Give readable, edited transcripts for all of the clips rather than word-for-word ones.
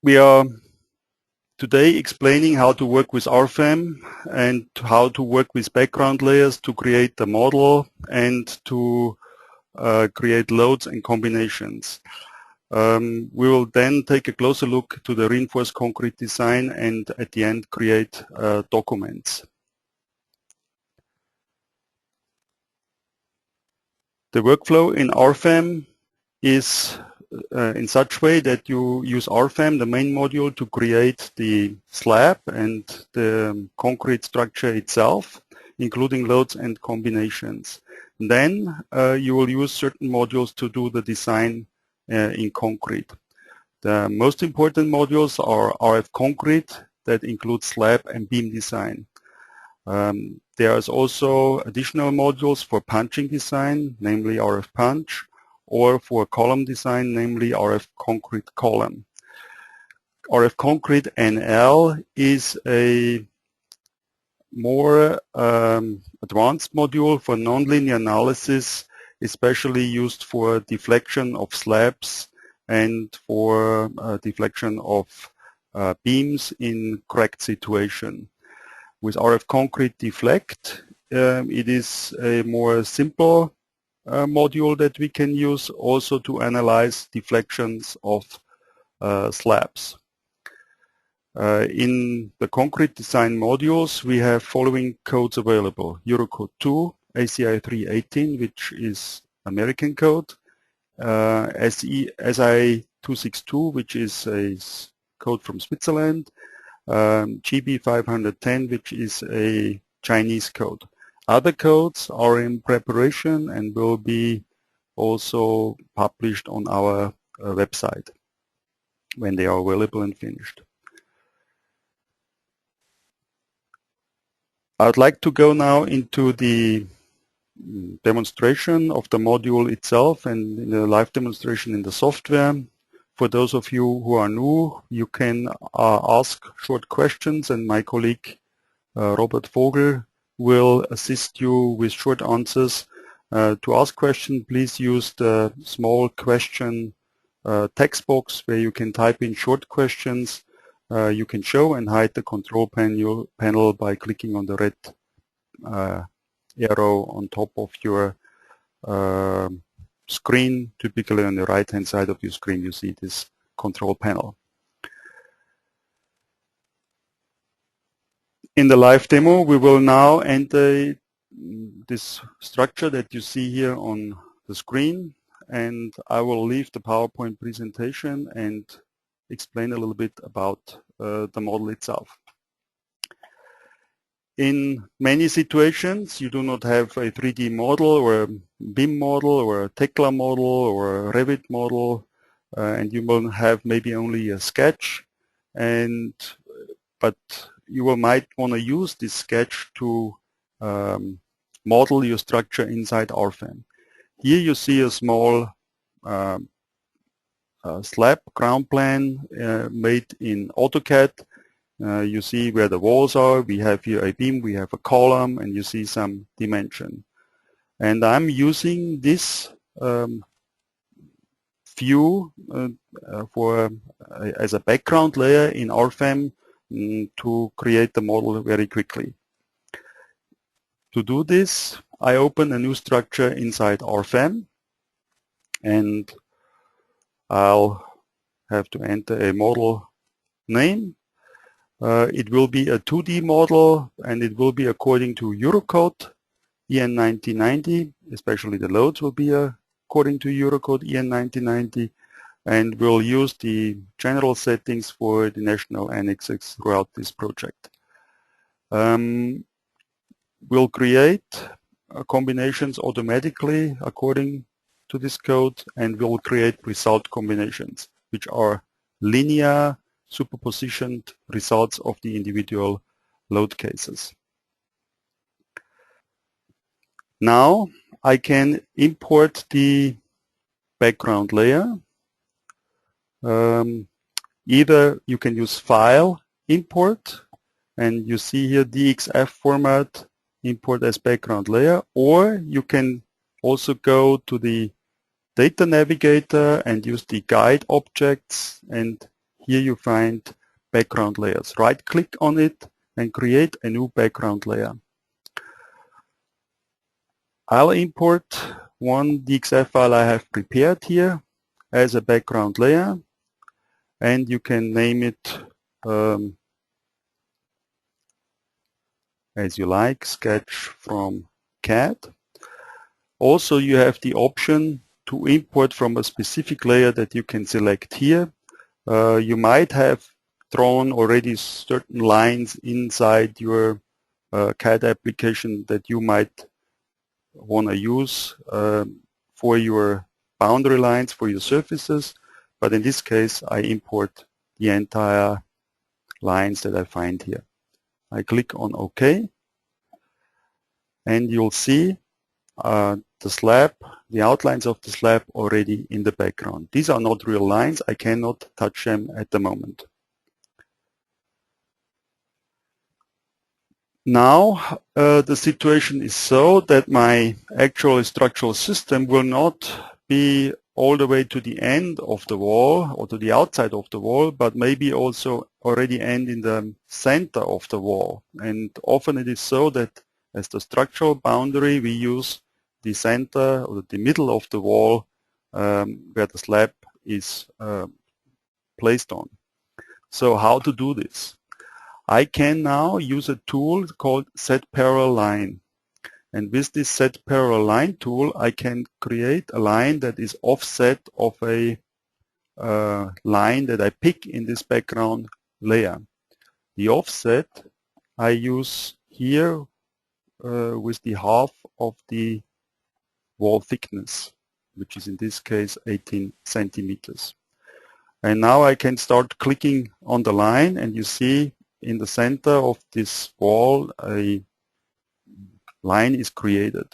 We are today explaining how to work with RFEM and how to work with background layers to create the model and to create loads and combinations. We will then take a closer look to the reinforced concrete design and at the end create documents. The workflow in RFEM is in such way that you use RFEM, the main module, to create the slab and the concrete structure itself, including loads and combinations. Then you will use certain modules to do the design in concrete. The most important modules are RF concrete, that includes slab and beam design. There is also additional modules for punching design, namely RF punch, or for column design, namely RF concrete column. RF concrete NL is a more advanced module for nonlinear analysis, especially used for deflection of slabs and for deflection of beams in cracked situation. With RF concrete deflect, it is a more simple module that we can use also to analyze deflections of slabs. In the concrete design modules, we have following codes available: Eurocode 2, ACI 318, which is American code, SI 262, which is a code from Switzerland, GB 510, which is a Chinese code. Other codes are in preparation and will be also published on our website when they are available and finished. I would like to go now into the demonstration of the module itself and in the live demonstration in the software. For those of you who are new, you can ask short questions, and my colleague Robert Vogel will assist you with short answers. To ask questions, please use the small question text box where you can type in short questions. You can show and hide the control panel by clicking on the red arrow on top of your screen. Typically on the right hand side of your screen you see this control panel. In the live demo we will now enter this structure that you see here on the screen, and I will leave the PowerPoint presentation and explain a little bit about the model itself. In many situations you do not have a 3D model or a BIM model or a Tekla model or a Revit model, and you will have maybe only a sketch, but you might want to use this sketch to model your structure inside RFEM. Here you see a small slab ground plan made in AutoCAD. You see where the walls are. We have here a beam, we have a column, and you see some dimension. And I'm using this view as a background layer in RFEM to create the model very quickly. To do this, I open a new structure inside RFEM, and I'll have to enter a model name. It will be a 2D model, and it will be according to Eurocode EN 1990, especially the loads will be according to Eurocode EN 1990, and we'll use the general settings for the national annexes throughout this project. We'll create combinations automatically according to this code, and we'll create result combinations, which are linear superpositioned results of the individual load cases. Now I can import the background layer. Either you can use file import, and you see here DXF format import as background layer, or you can also go to the data navigator and use the guide objects, and here you find background layers. Right click on it and create a new background layer. I'll import one DXF file I have prepared here as a background layer, and you can name it as you like, sketch from CAD. Also, you have the option to import from a specific layer that you can select here. You might have drawn already certain lines inside your CAD application that you might want to use for your boundary lines, for your surfaces, but in this case I import the entire lines that I find here. I click on OK, and you'll see the slab, the outlines of the slab already in the background. These are not real lines, I cannot touch them at the moment. Now the situation is so that my actual structural system will not be all the way to the end of the wall or to the outside of the wall, but maybe also already end in the center of the wall. And often it is so that as the structural boundary we use the center or the middle of the wall where the slab is placed on. So how to do this? I can now use a tool called Set Parallel Line. And with this Set Parallel Line tool, I can create a line that is offset of a line that I pick in this background layer. The offset I use here with the half of the wall thickness, which is in this case 18 centimeters. And now I can start clicking on the line, and you see in the center of this wall a line is created.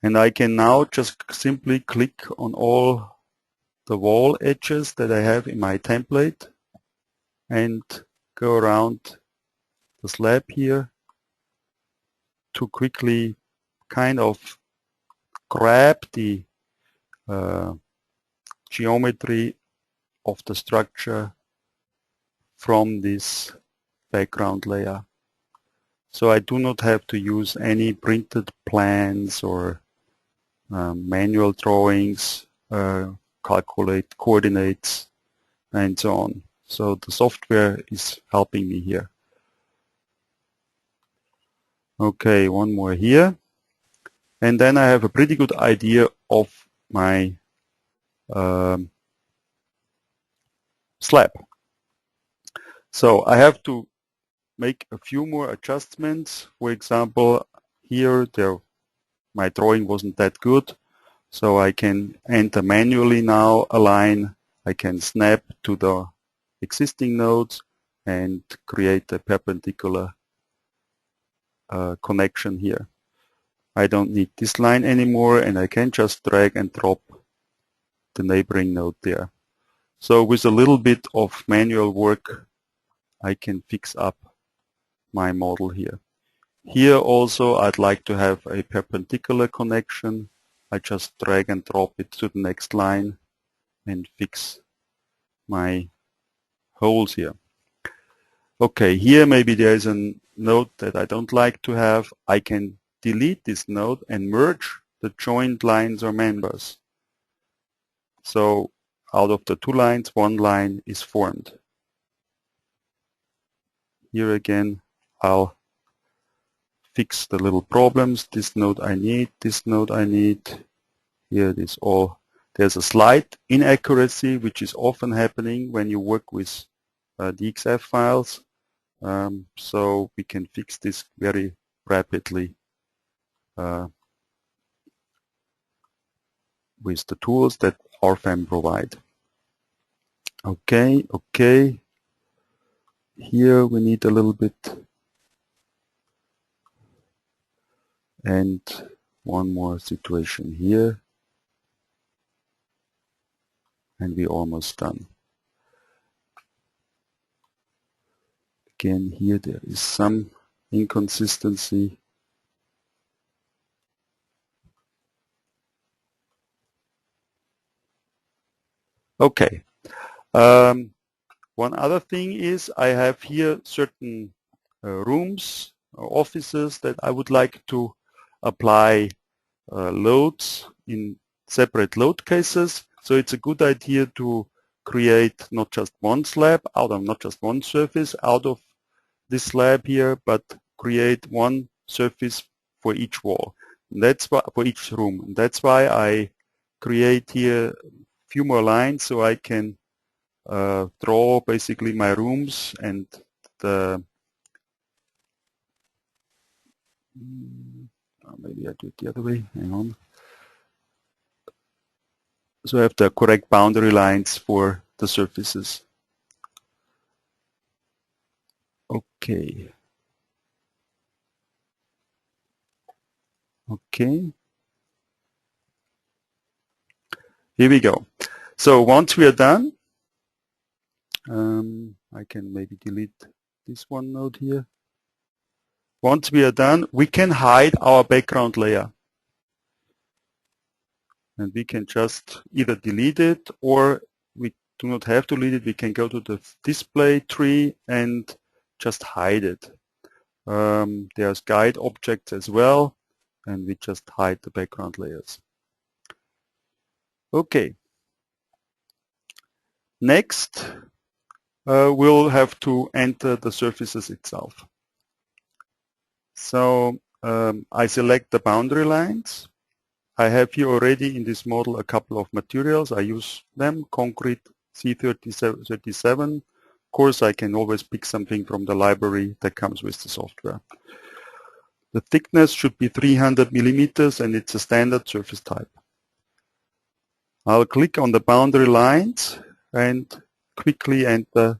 And I can now just simply click on all the wall edges that I have in my template and go around the slab here to quickly kind of grab the geometry of the structure from this background layer. So I do not have to use any printed plans or manual drawings, calculate coordinates and so on. So the software is helping me here. Okay, one more here. And then I have a pretty good idea of my slab. So I have to make a few more adjustments. For example, here my drawing wasn't that good, so I can enter manually now a line. I can snap to the existing nodes and create a perpendicular connection here. I don't need this line anymore, and I can just drag and drop the neighboring node there. So with a little bit of manual work, I can fix up my model here. Here also I'd like to have a perpendicular connection. I just drag and drop it to the next line and fix my holes here. Okay, here maybe there is a node that I don't like to have. I can delete this node and merge the joined lines or members. So out of the two lines, one line is formed. Here again, I'll fix the little problems. This node I need, this node I need. Here it is all. There's a slight inaccuracy which is often happening when you work with DXF files. So we can fix this very rapidly with the tools that RFEM provide. Okay. Here we need a little bit. And one more situation here. And we're almost done. Again, here there is some inconsistency. Okay. One other thing is I have here certain rooms or offices that I would like to apply loads in separate load cases. So it's a good idea to create not just one slab out of, not just one surface out of this slab here, but create one surface for each wall. And that's why, for each room. And that's why I create here a few more lines so I can draw basically my rooms and the maybe I do it the other way. Hang on. So I have the correct boundary lines for the surfaces. Okay. Okay. Here we go. So once we are done, I can maybe delete this one node here. Once we are done, we can hide our background layer. And we can just either delete it, or we do not have to delete it. We can go to the display tree and just hide it. There's guide objects as well, and we just hide the background layers. Okay. Next, we'll have to enter the surfaces itself. So I select the boundary lines. I have here already in this model a couple of materials. I use them, concrete C37. Of course, I can always pick something from the library that comes with the software. The thickness should be 300 millimeters and it's a standard surface type. I'll click on the boundary lines and quickly enter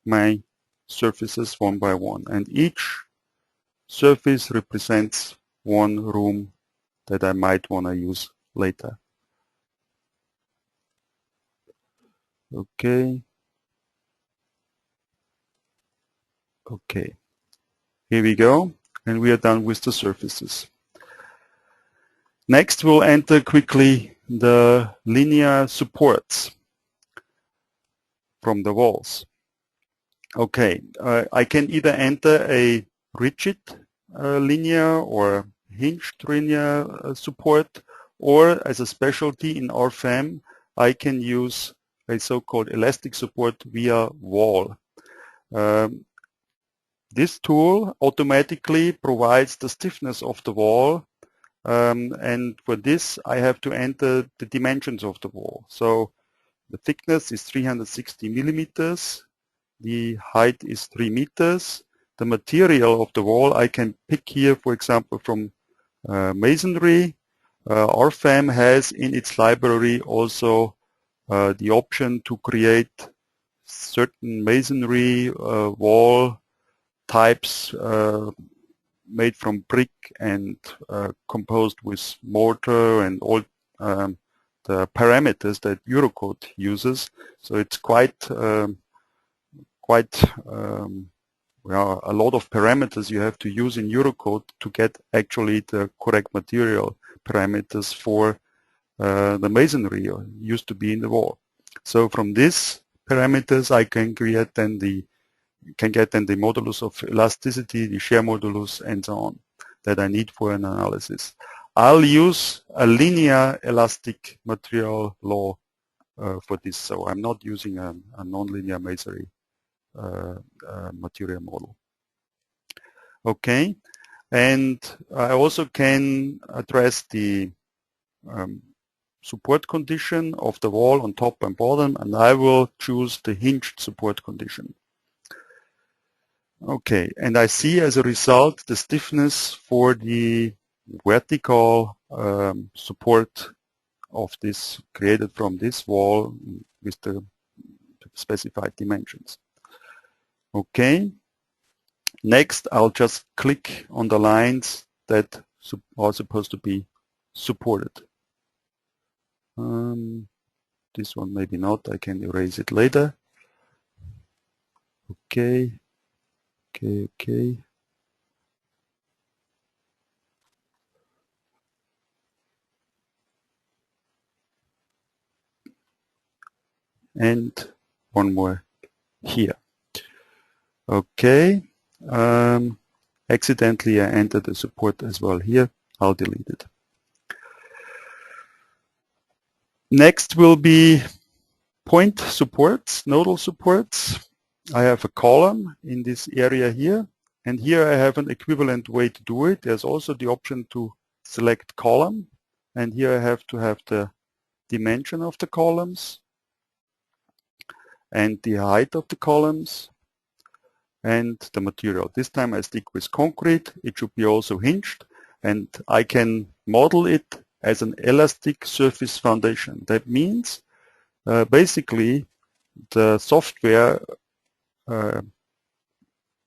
my surfaces one by one. And each surface represents one room that I might want to use later. Okay. Okay. Here we go. And we are done with the surfaces. Next, we'll enter quickly the linear supports from the walls. Okay. I can either enter a rigid linear or hinged linear support, or as a specialty in RFEM, I can use a so-called elastic support via wall. This tool automatically provides the stiffness of the wall, and for this I have to enter the dimensions of the wall. So the thickness is 360 millimeters, the height is 3 meters. The material of the wall I can pick here, for example, from masonry. RFEM has in its library also the option to create certain masonry wall types made from brick and composed with mortar and all the parameters that Eurocode uses. So it's quite well, a lot of parameters you have to use in Eurocode to get actually the correct material parameters for the masonry used to be in the wall. So from these parameters I can create then the modulus of elasticity, the shear modulus, and so on that I need for an analysis. I'll use a linear elastic material law for this, so I'm not using a nonlinear masonry material model. Okay, and I also can address the support condition of the wall on top and bottom, and I will choose the hinged support condition. Okay, and I see as a result the stiffness for the vertical support of this created from this wall with the specified dimensions. Okay, next I'll just click on the lines that are supposed to be supported. This one maybe not, I can erase it later. Okay. Okay. and one more here. Okay. Accidentally I entered the support as well here. I'll delete it. Next will be point supports, nodal supports. I have a column in this area here, and here I have an equivalent way to do it. There's also the option to select column, and here I have to have the dimension of the columns and the height of the columns and the material. This time I stick with concrete. It should be also hinged, and I can model it as an elastic surface foundation. That means basically the software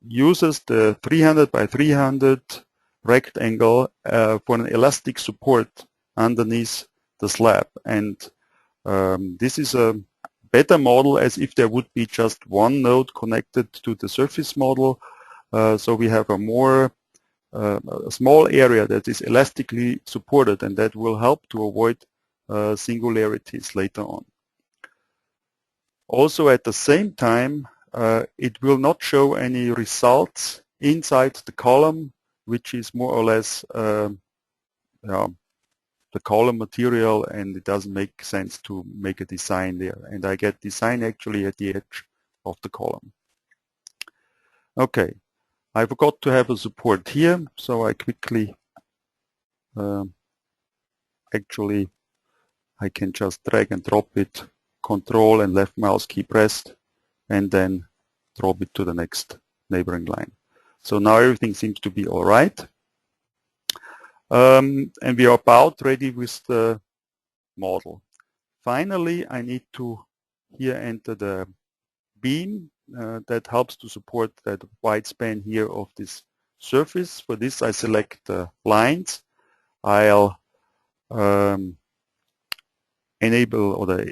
uses the 300 by 300 rectangle for an elastic support underneath the slab, and this is a better model as if there would be just one node connected to the surface model. So we have a more a small area that is elastically supported, and that will help to avoid singularities later on. Also at the same time, it will not show any results inside the column, which is more or less the column material, and it doesn't make sense to make a design there. And I get design actually at the edge of the column. Okay, I forgot to have a support here, so I quickly actually I can just drag and drop it, Control and left mouse key pressed, and then drop it to the next neighboring line. So now everything seems to be all right. And we are about ready with the model. Finally, I need to here enter the beam that helps to support that wide span here of this surface. For this I select the lines. I'll enable or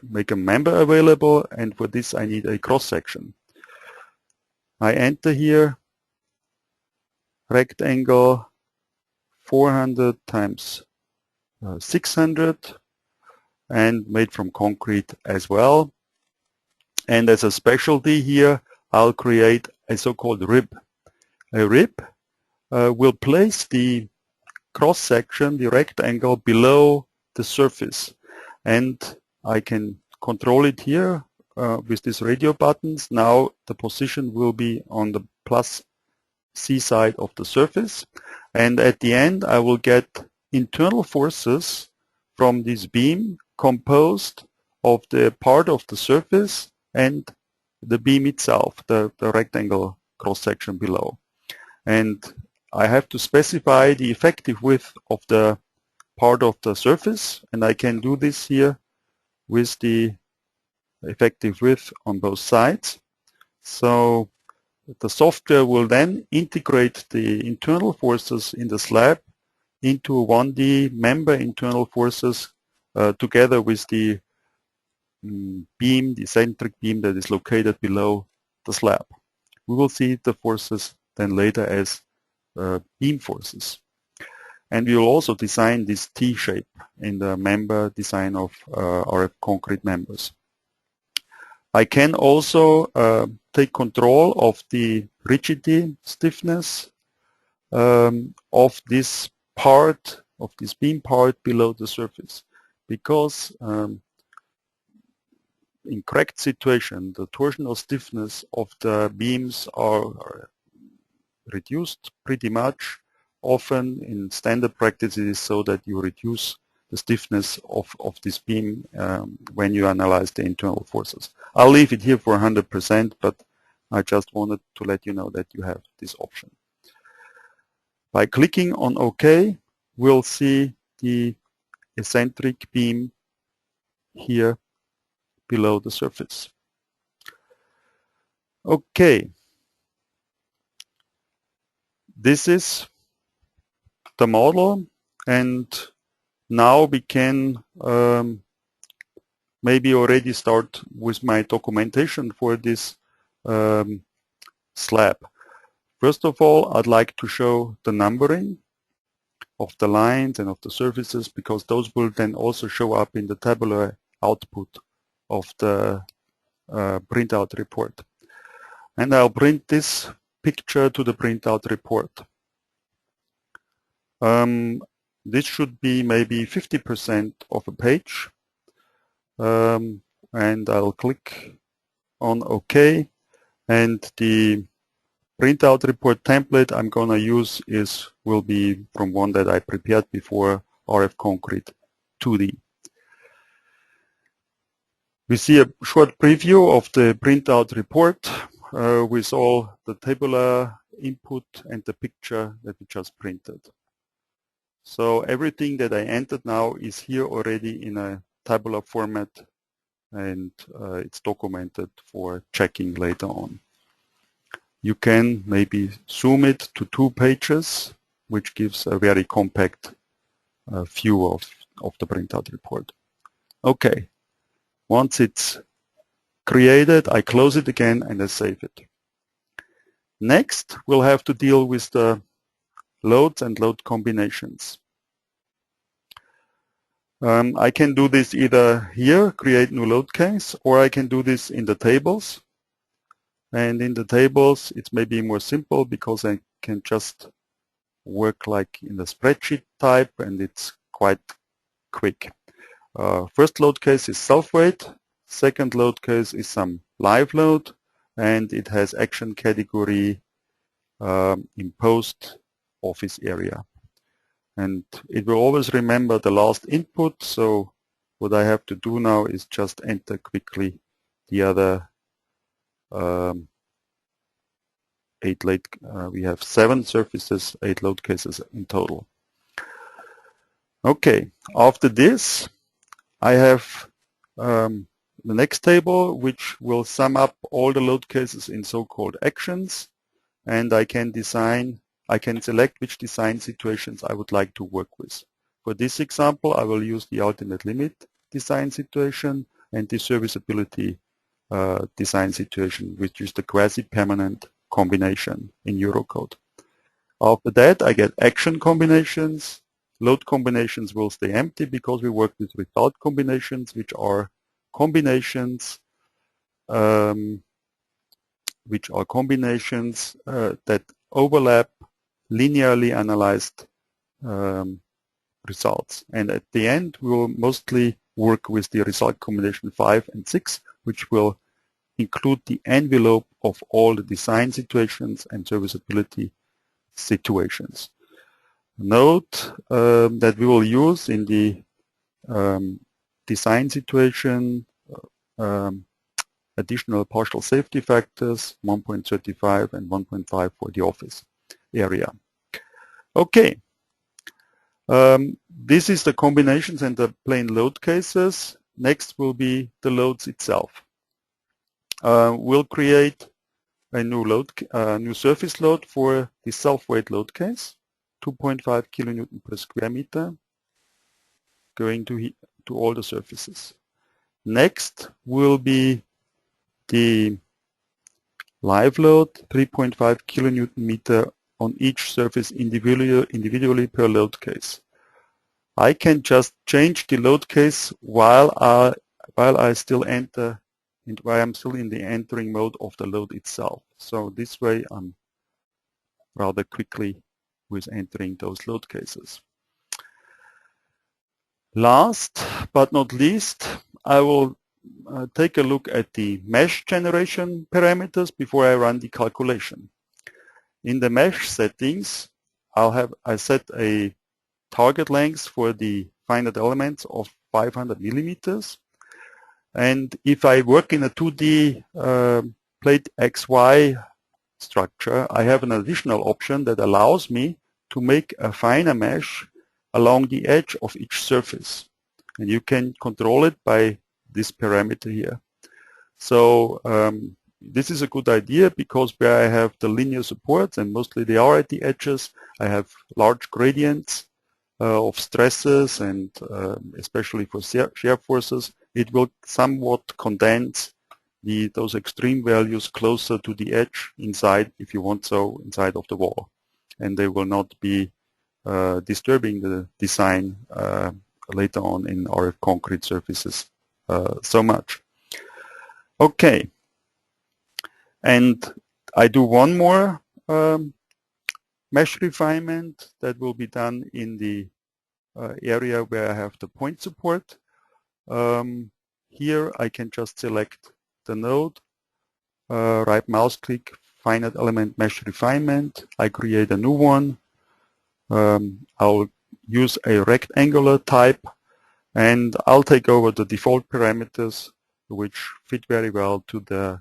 make a member available, and for this I need a cross section. I enter here rectangle 400 times 600 and made from concrete as well. And as a specialty here, I'll create a so-called rib. A rib will place the cross section, the rectangle, below the surface, and I can control it here with these radio buttons. Now the position will be on the plus C side of the surface, and at the end I will get internal forces from this beam composed of the part of the surface and the beam itself, the rectangle cross section below. And I have to specify the effective width of the part of the surface, and I can do this here with the effective width on both sides. So the software will then integrate the internal forces in the slab into a 1D member internal forces together with the beam, the eccentric beam that is located below the slab. We will see the forces then later as beam forces. And we will also design this T-shape in the member design of RF concrete members. I can also take control of the rigidity, stiffness of this part, of this beam part below the surface, because in cracked situation, the torsional stiffness of the beams are reduced pretty much. Often in standard practice it is so that you reduce the stiffness of this beam when you analyze the internal forces. I'll leave it here for 100%, but I just wanted to let you know that you have this option. By clicking on OK, we'll see the eccentric beam here below the surface. Okay, this is the model, and now we can maybe already start with my documentation for this slab. First of all, I'd like to show the numbering of the lines and of the surfaces, because those will then also show up in the tabular output of the printout report. And I'll print this picture to the printout report. This should be maybe 50% of a page. And I'll click on OK. And the printout report template I'm going to use will be from one that I prepared before, RF Concrete 2D. We see a short preview of the printout report with all the tabular input and the picture that we just printed. So everything that I entered now is here already in a tabular format, and it's documented for checking later on. You can maybe zoom it to 2 pages, which gives a very compact view of the printout report. Okay, once it's created, I close it again and I save it. Next, we'll have to deal with the loads and load combinations. I can do this either here, create new load case, or I can do this in the tables. And in the tables, it's maybe more simple because I can just work like in the spreadsheet type, and it's quite quick. First load case is self-weight. Second load case is some live load, and it has action category in post office area. And it will always remember the last input, so what I have to do now is just enter quickly the other 8 load. We have 7 surfaces, 8 load cases in total. Okay, after this, I have the next table, which will sum up all the load cases in so-called actions, and I can select which design situations I would like to work with. For this example, I will use the ultimate limit design situation and the serviceability design situation, which is the quasi-permanent combination in Eurocode. After that, I get action combinations. Load combinations will stay empty because we work with result combinations, which are combinations that overlap linearly analyzed results. And at the end, we will mostly work with the result combination 5 and 6, which will include the envelope of all the design situations and serviceability situations. Note that we will use in the design situation additional partial safety factors, 1.35 and 1.5 for the office area. Okay, this is the combinations and the plain load cases. Next will be the loads itself. We'll create a new surface load for the self-weight load case, 2.5 kilonewton per square meter, going to all the surfaces. Next will be the live load, 3.5 kilonewton meter on each surface individually per load case. I can just change the load case while I'm still in the entering mode of the load itself. So this way I'm rather quickly with entering those load cases. Last but not least, I will take a look at the mesh generation parameters before I run the calculation. In the mesh settings, I set a target length for the finite elements of 500 millimeters. And if I work in a 2D plate XY structure, I have an additional option that allows me to make a finer mesh along the edge of each surface. And you can control it by this parameter here. So this is a good idea because where I have the linear supports, and mostly they are at the edges, I have large gradients of stresses, and especially for shear forces, it will somewhat condense those extreme values closer to the edge inside, if you want so, inside of the wall. And they will not be disturbing the design later on in RF concrete surfaces so much. Okay, and I do one more mesh refinement that will be done in the area where I have the point support. Here I can just select the node, right mouse click, finite element mesh refinement. I create a new one. I'll use a rectangular type, and I'll take over the default parameters which fit very well to the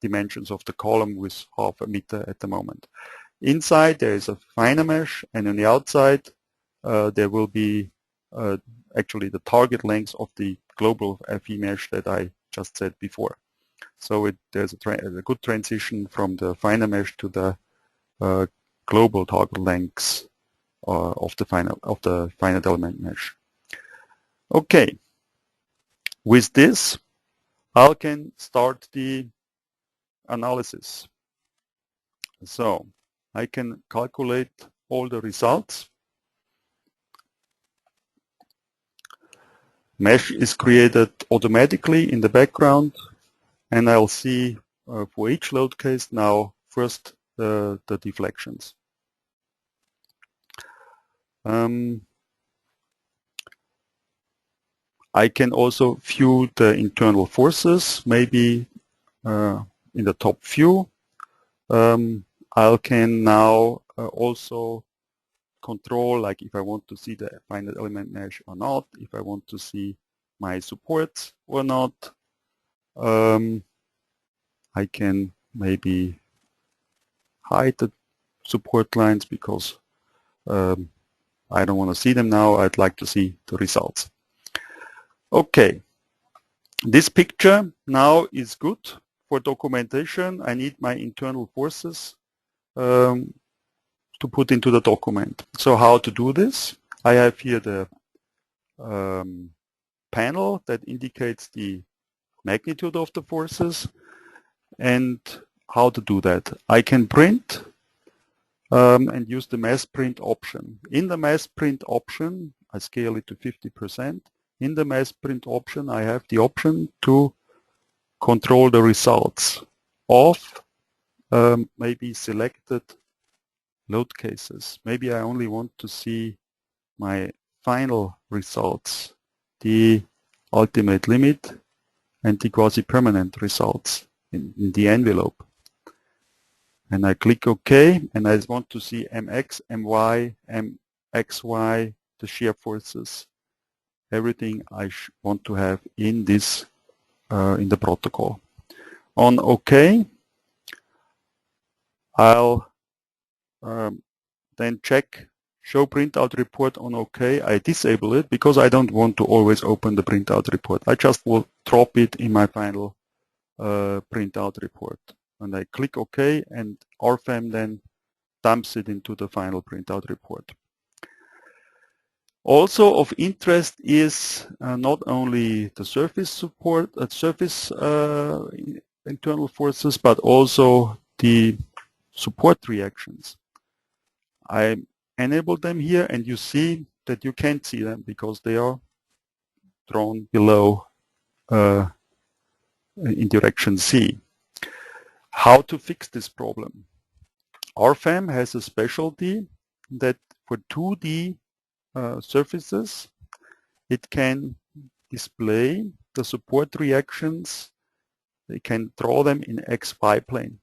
dimensions of the column with 0.5 meter at the moment. Inside there is a finer mesh, and on the outside there will be actually the target length of the global FE mesh that I just said before. So there's a good transition from the finer mesh to the global target lengths of the finite element mesh. Okay, with this I can start the analysis. So I can calculate all the results. Mesh is created automatically in the background, and I'll see for each load case now first the deflections. I can also view the internal forces, maybe in the top view. I can now also control, like if I want to see the finite element mesh or not, if I want to see my supports or not. I can maybe hide the support lines because I don't want to see them now. I'd like to see the results. Okay, this picture now is good for documentation. I need my internal forces to put into the document. So how to do this? I have here the panel that indicates the magnitude of the forces, and how to do that. I can print and use the mass print option. In the mass print option, I scale it to 50%. In the mass print option, I have the option to control the results of maybe selected load cases. Maybe I only want to see my final results, the ultimate limit and the quasi-permanent results in the envelope. And I click OK, and I want to see MX, MY, MXY, the shear forces, everything I want to have in this in the protocol. On OK, I'll then check show printout report on OK. I disable it because I don't want to always open the printout report. I just will drop it in my final printout report. And I click OK, and RFEM then dumps it into the final printout report. Also of interest is not only the surface support, surface internal forces, but also the support reactions. I enable them here, and you see that you can't see them because they are drawn below in direction C. How to fix this problem? RFEM has a specialty that for 2D surfaces, it can display the support reactions. It can draw them in XY plane.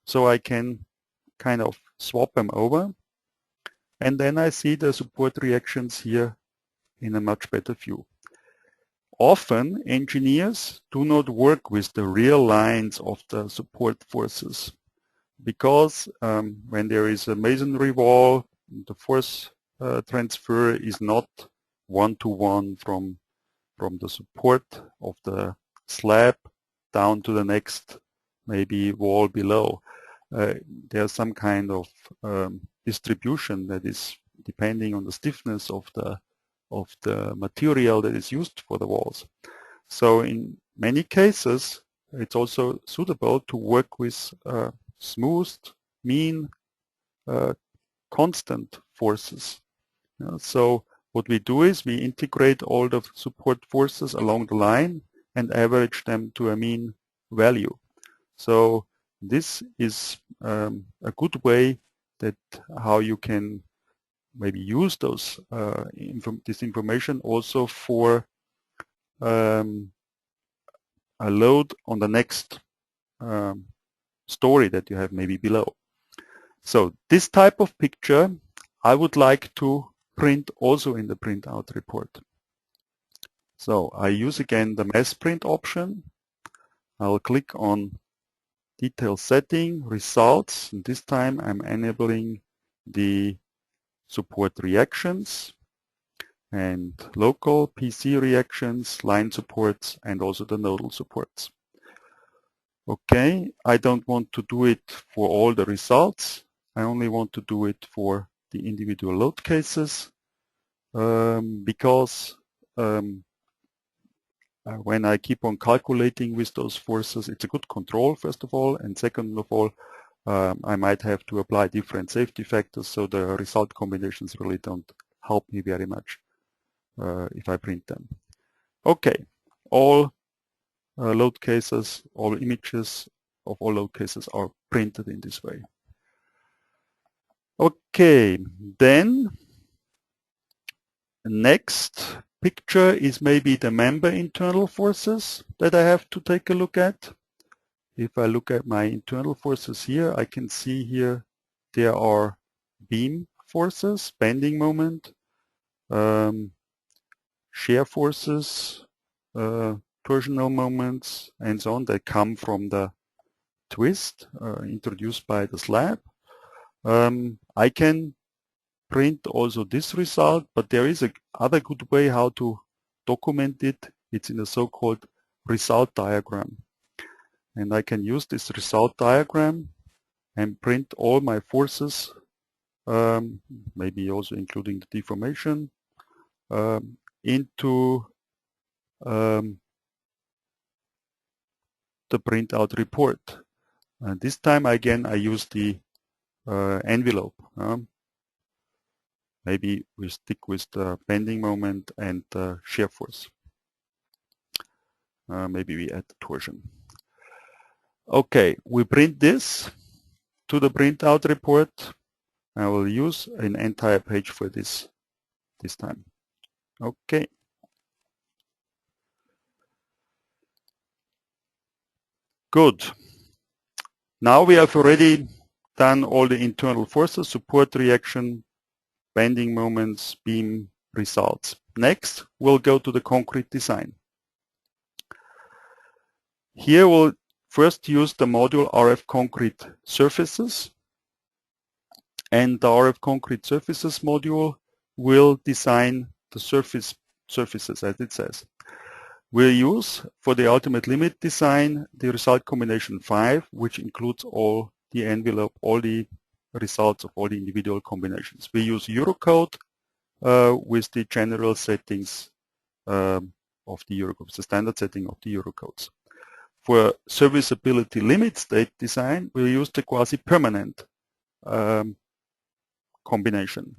So I can kind of swap them over, and then I see the support reactions here in a much better view. Often engineers do not work with the real lines of the support forces because when there is a masonry wall, the force transfer is not one-to-one from the support of the slab down to the next maybe wall below. There's some kind of distribution that is depending on the stiffness of the material that is used for the walls. So in many cases, it's also suitable to work with smoothed, mean, constant forces. So what we do is we integrate all the support forces along the line and average them to a mean value. So this is a good way that how you can maybe use those this information also for a load on the next story that you have maybe below. So this type of picture I would like to print also in the printout report. So I use again the mass print option. I'll click on detail setting, results, and this time I'm enabling the support reactions and local PC reactions, line supports, and also the nodal supports. Okay, I don't want to do it for all the results. I only want to do it for the individual load cases because when I keep on calculating with those forces, it's a good control, first of all, and second of all, I might have to apply different safety factors, so the result combinations really don't help me very much if I print them. Okay, all load cases, all images of all load cases are printed in this way. Okay, then next picture is maybe the member internal forces that I have to take a look at. If I look at my internal forces here, I can see here there are beam forces, bending moment, shear forces, torsional moments, and so on that come from the twist introduced by the slab. I can print also this result, but there is a other good way how to document it. It's in a so-called result diagram. And I can use this result diagram and print all my forces, maybe also including the deformation, into the printout report. And this time again I use the envelope. Maybe we stick with the bending moment and the shear force. Maybe we add the torsion. Okay, we print this to the printout report. I will use an entire page for this time. Okay. Good. Now we have already done all the internal forces, support reaction, bending moments, beam results. Next, we'll go to the concrete design. Here we'll first use the module RF concrete surfaces, and the RF concrete surfaces module will design the surfaces as it says. We'll use for the ultimate limit design the result combination 5, which includes all the envelope, all the results of all the individual combinations. We use Eurocode with the general settings of the Eurocodes, the standard setting of the Eurocodes. For serviceability limit state design, we use the quasi-permanent combination.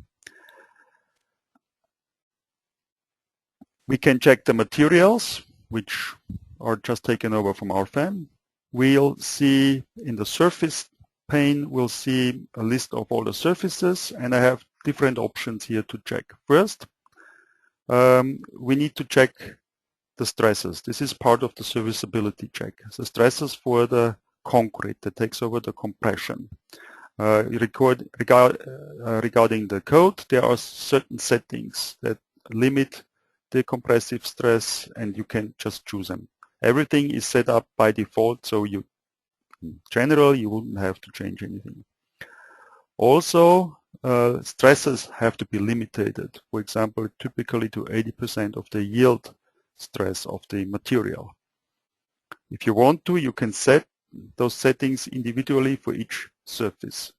We can check the materials, which are just taken over from RFEM. We'll see in the surface pane, we'll see a list of all the surfaces, and I have different options here to check. First, we need to check the stresses. This is part of the serviceability check. The stresses for the concrete that takes over the compression. Regarding the code, there are certain settings that limit the compressive stress, and you can just choose them. Everything is set up by default, so in general you wouldn't have to change anything. Also, stresses have to be limited. For example, typically to 80% of the yield stress of the material. If you want to, you can set those settings individually for each surface.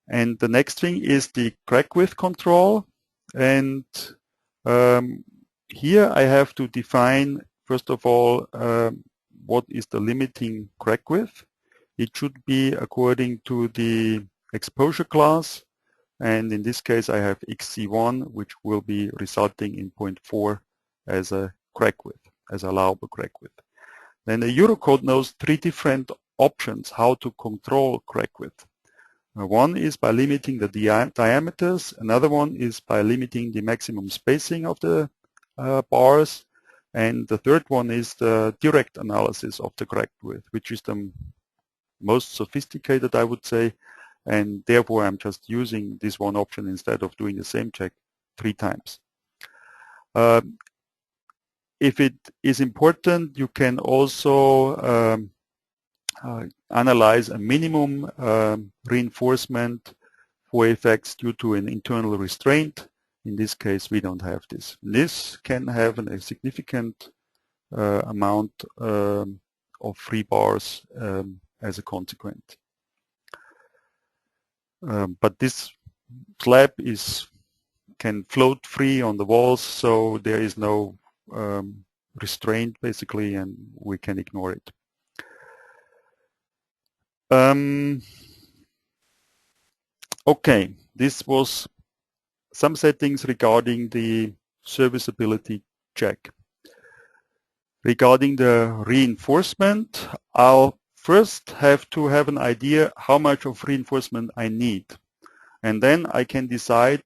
And the next thing is the crack width control, and here I have to define, first of all, what is the limiting crack width. It should be according to the exposure class, and in this case I have XC1, which will be resulting in 0.4 as a crack width, as allowable crack width. then the Eurocode knows 3 different options how to control crack width. One is by limiting the diameters, another one is by limiting the maximum spacing of the bars, and the third one is the direct analysis of the crack width, which is the most sophisticated, I would say, and therefore I'm just using this one option instead of doing the same check 3 times. If it is important, you can also analyze a minimum reinforcement for effects due to an internal restraint. In this case, we don't have this. This can have a significant amount of free bars as a consequence. But this slab can float free on the walls, so there is no restraint basically, and we can ignore it. Okay, this was some settings regarding the serviceability check. Regarding the reinforcement, I'll first have to have an idea how much of reinforcement I need. And then I can decide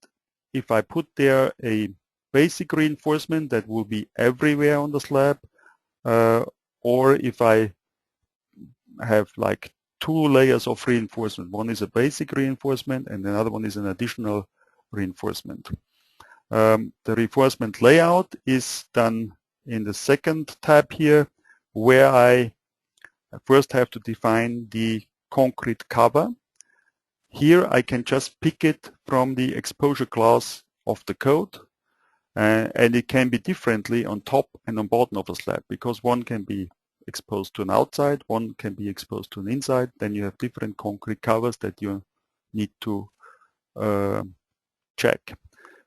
if I put there a basic reinforcement that will be everywhere on the slab, or if I have like 2 layers of reinforcement. One is a basic reinforcement and another one is an additional reinforcement. The reinforcement layout is done in the second tab here, where I first have to define the concrete cover. Here I can just pick it from the exposure class of the code, and it can be differently on top and on bottom of the slab, because one can be exposed to an outside, one can be exposed to an inside. Then you have different concrete covers that you need to check.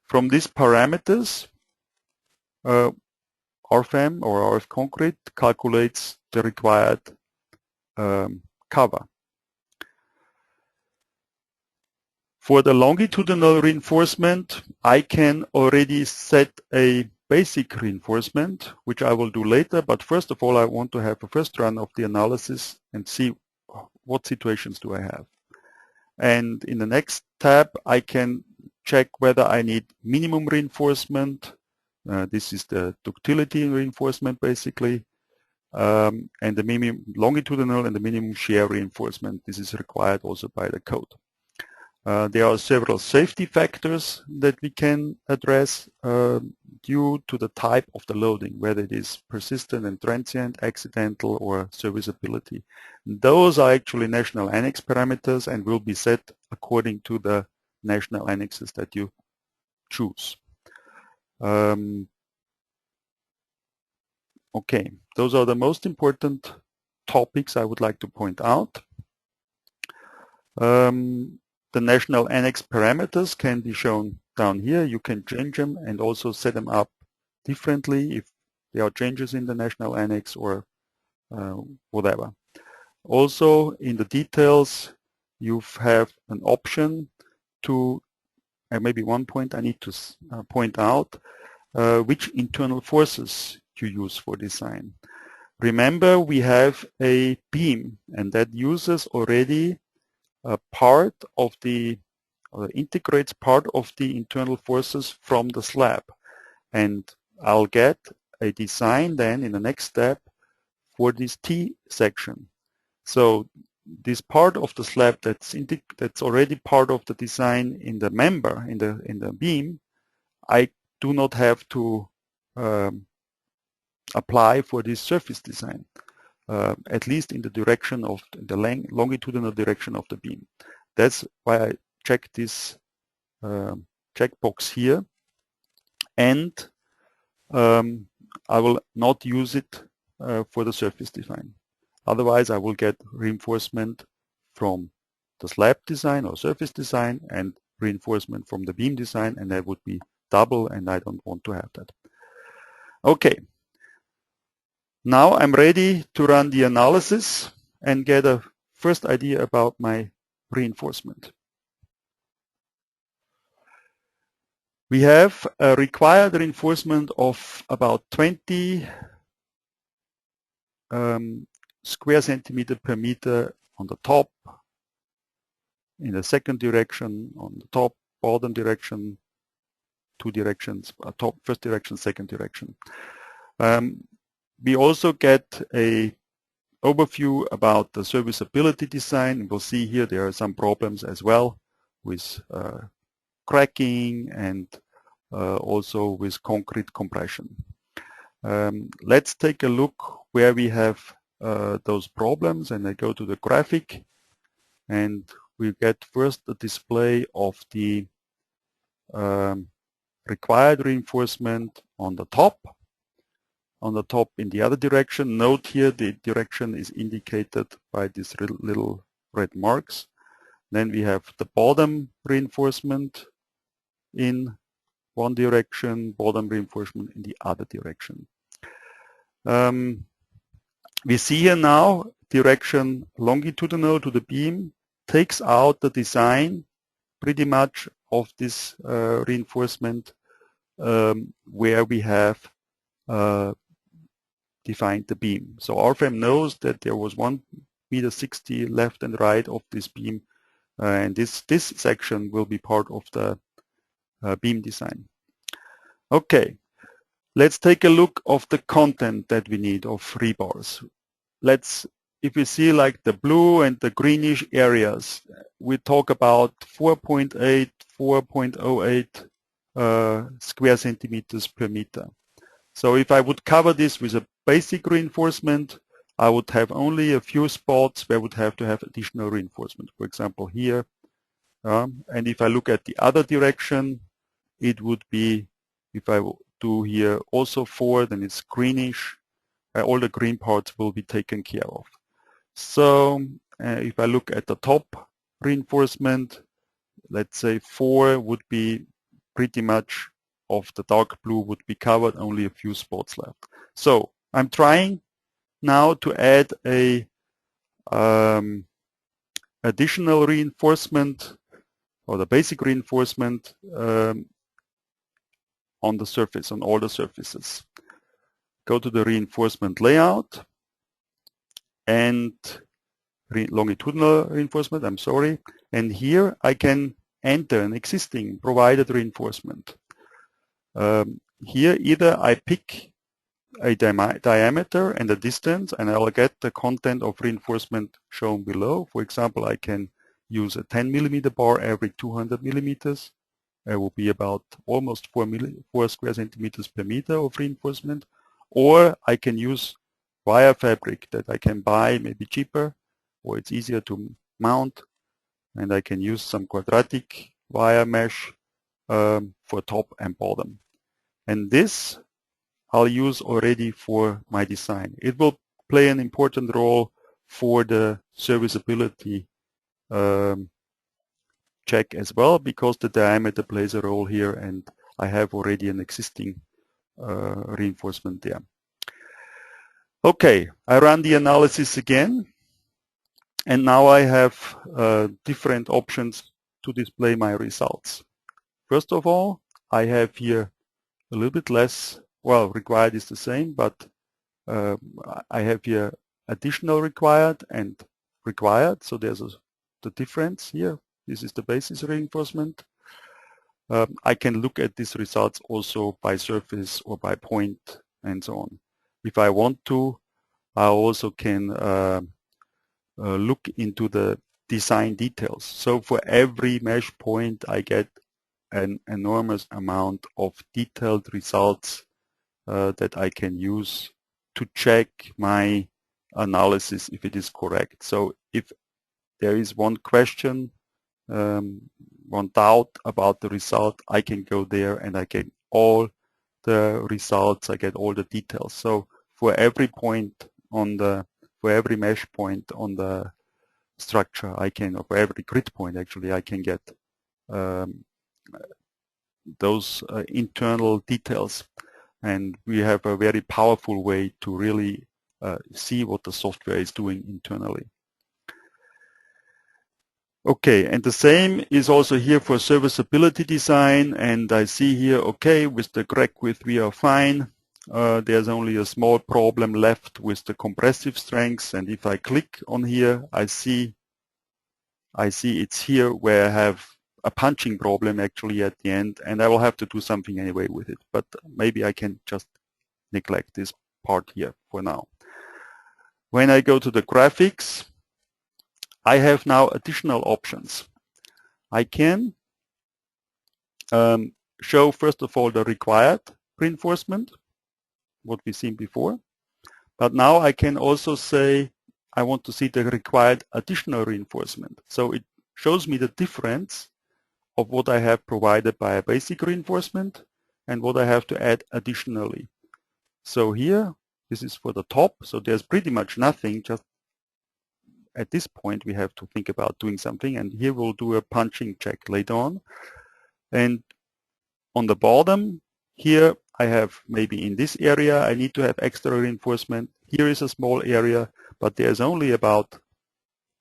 From these parameters, RFEM or RF Concrete calculates the required cover. For the longitudinal reinforcement, I can already set a basic reinforcement, which I will do later, but first of all I want to have a first run of the analysis and see what situations do I have. And in the next tab I can check whether I need minimum reinforcement. This is the ductility reinforcement basically, and the minimum longitudinal and the minimum shear reinforcement. This is required also by the code. There are several safety factors that we can address due to the type of the loading, whether it is persistent and transient, accidental, or serviceability. Those are actually national annex parameters and will be set according to the national annexes that you choose. Okay, those are the most important topics I would like to point out. The national annex parameters can be shown down here. You can change them and also set them up differently if there are changes in the national annex or whatever. Also in the details you have an option to, maybe one point I need to point out, which internal forces you use for design. Remember, we have a beam and that uses already a part of the, or integrates part of the internal forces from the slab, and I'll get a design then in the next step for this T section. So this part of the slab that's already part of the design in the member, in the beam, I do not have to apply for this surface design. At least in the direction of the longitudinal direction of the beam. That's why I check this checkbox here, and I will not use it for the surface design. Otherwise I will get reinforcement from the slab design or surface design and reinforcement from the beam design, and that would be double, and I don't want to have that. Okay. Now I'm ready to run the analysis and get a first idea about my reinforcement. We have a required reinforcement of about 20 square centimeter per meter on the top, in the second direction, on the top, bottom direction, two directions, top, first direction, second direction. We also get a overview about the serviceability design. We'll see here there are some problems as well with cracking and also with concrete compression. Let's take a look where we have those problems, and I go to the graphic, and we get first a display of the required reinforcement on the top. On the top in the other direction. Note here the direction is indicated by these little red marks. Then we have the bottom reinforcement in one direction, bottom reinforcement in the other direction. We see here now direction longitudinal to the beam takes out the design pretty much of this reinforcement where we have defined the beam. So RFEM knows that there was 1.60 meters left and right of this beam, and this section will be part of the beam design. Okay, let's take a look of the content that we need of rebars. If you see like the blue and the greenish areas, we talk about 4.8, 4.08 square centimeters per meter. So if I would cover this with a basic reinforcement, I would have only a few spots where I would have to have additional reinforcement. For example, here. And if I look at the other direction, it would be, if I do here also 4, then it's greenish. All the green parts will be taken care of. So if I look at the top reinforcement, let's say 4 would be pretty much of the dark blue would be covered, only a few spots left. So I'm trying now to add a additional reinforcement or the basic reinforcement on the surface, on all the surfaces. Go to the reinforcement layout and longitudinal reinforcement, I'm sorry, and here I can enter an existing provided reinforcement. Here either I pick a diameter and a distance, and I'll get the content of reinforcement shown below. For example, I can use a 10 millimeter bar every 200 millimeters. It will be about almost 4 square centimeters per meter of reinforcement. Or I can use wire fabric that I can buy maybe cheaper, or it's easier to mount, and I can use some quadratic wire mesh for top and bottom. And this I'll use already for my design. It will play an important role for the serviceability check as well, because the diameter plays a role here, and I have already an existing reinforcement there. Okay, I run the analysis again, and now I have different options to display my results. First of all, I have here a little bit less, well, required is the same, but I have here additional required and required, so there's the difference here. This is the basis reinforcement. I can look at these results also by surface or by point and so on. If I want to, I also can look into the design details. So for every mesh point, I get an enormous amount of detailed results that I can use to check my analysis if it is correct. So if there is one question, one doubt about the result, I can go there and I get all the results, I get all the details. So for every point on the, for every mesh point on the structure, I can, or for every grid point actually, I can get those internal details. And we have a very powerful way to really see what the software is doing internally. Okay, and the same is also here for serviceability design, and I see here, okay, with the crack width we are fine. there's only a small problem left with the compressive strengths, and if I click on here, I see it's here where I have a punching problem actually at the end, and I will have to do something anyway with it, but maybe I can just neglect this part here for now. When I go to the graphics, I have now additional options. I can show first of all the required reinforcement, what we've seen before, but now I can also say I want to see the required additional reinforcement. So it shows me the difference of what I have provided by a basic reinforcement and what I have to add additionally. So here, this is for the top, so there's pretty much nothing, just at this point we have to think about doing something, and here we'll do a punching check later on. And on the bottom here I have maybe in this area I need to have extra reinforcement. Here is a small area, but there's only about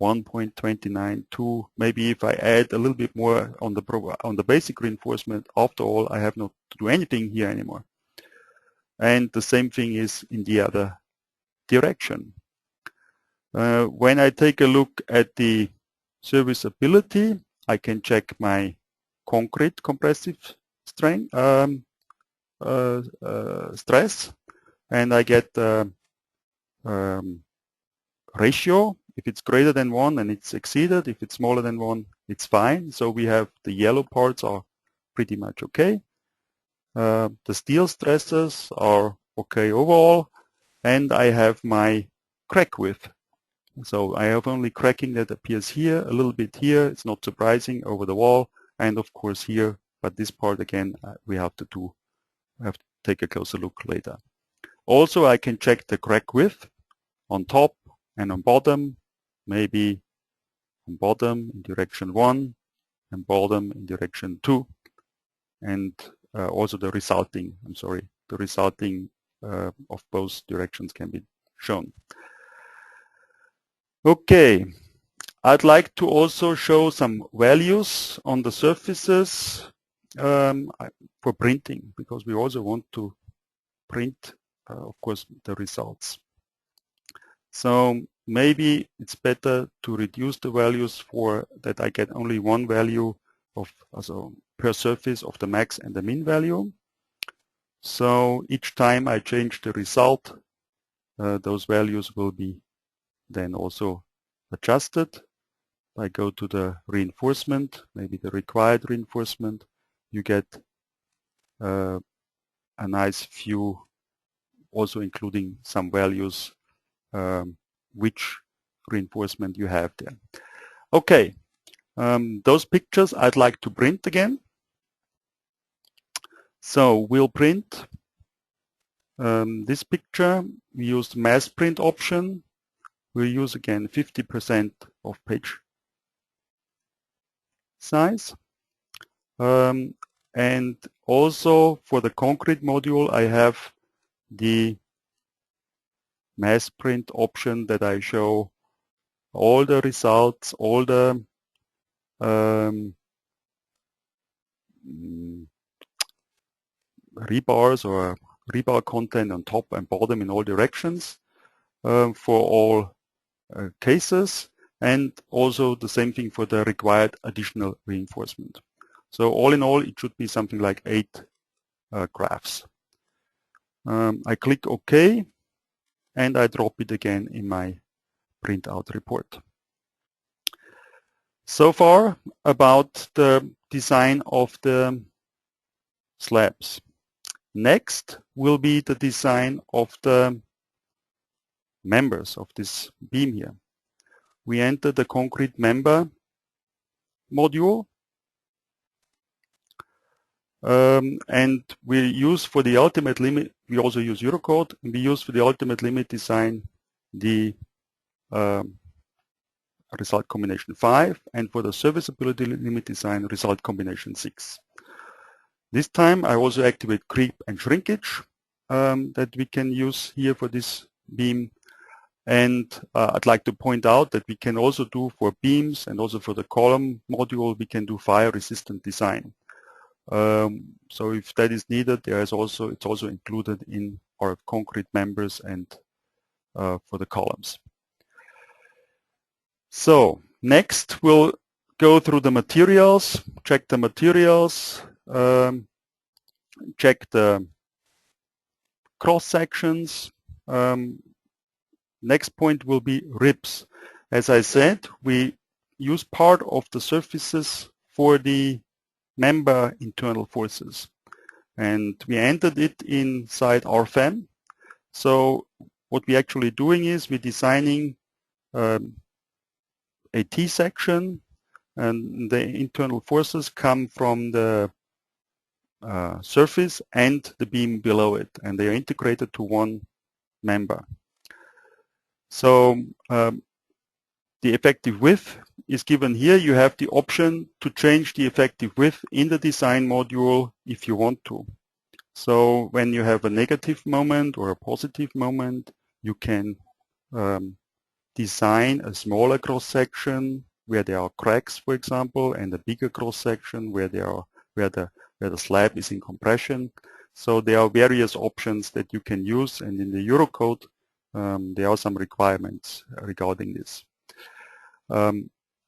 1.292. Maybe if I add a little bit more on the basic reinforcement, after all I have not to do anything here anymore. And the same thing is in the other direction. When I take a look at the serviceability, I can check my concrete compressive strength, stress, and I get ratio. If it's greater than 1 and it's exceeded, if it's smaller than 1, it's fine. So we have the yellow parts are pretty much okay. The steel stresses are okay overall, and I have my crack width. So I have only cracking that appears here, a little bit here, it's not surprising, over the wall, and of course here, but this part again we have to take a closer look later. Also I can check the crack width on top and on bottom, maybe on bottom in direction 1 and bottom in direction 2, and also the resulting of both directions can be shown. Okay, I'd like to also show some values on the surfaces for printing, because we also want to print, of course, the results. So maybe it's better to reduce the values for that I get only one value of per surface of the max and the min value. So each time I change the result, those values will be then also adjusted. I go to the reinforcement, maybe the required reinforcement, you get a nice view, also including some values, which reinforcement you have there. Okay, those pictures I'd like to print again. So we'll print this picture. We use the mass print option. We'll use again 50% of page size. And also for the concrete module I have the mass print option that I show all the results, all the rebars or rebar content on top and bottom in all directions for all cases, and also the same thing for the required additional reinforcement. So all in all it should be something like 8 graphs. I click OK and I drop it again in my printout report. So far about the design of the slabs. Next will be the design of the members of this beam here. We enter the concrete member module, and we use for the ultimate limit, we also use Eurocode, and we use for the ultimate limit design the result combination 5, and for the serviceability limit design result combination 6. This time I also activate creep and shrinkage that we can use here for this beam. And I'd like to point out that we can also do for beams and also for the column module, we can do fire resistant design. So if that is needed, it's also included in are concrete members and for the columns. So next we'll go through the materials, check the materials, check the cross sections. Next point will be ribs. As I said, we use part of the surfaces for the member internal forces, and we entered it inside RFEM. So what we're actually doing is we're designing a T-section, and the internal forces come from the surface and the beam below it, and they are integrated to one member. So the effective width is given here. You have the option to change the effective width in the design module if you want to. So when you have a negative moment or a positive moment, you can design a smaller cross-section where there are cracks, for example, and a bigger cross-section where the slab is in compression. So there are various options that you can use, and in the Eurocode there are some requirements regarding this.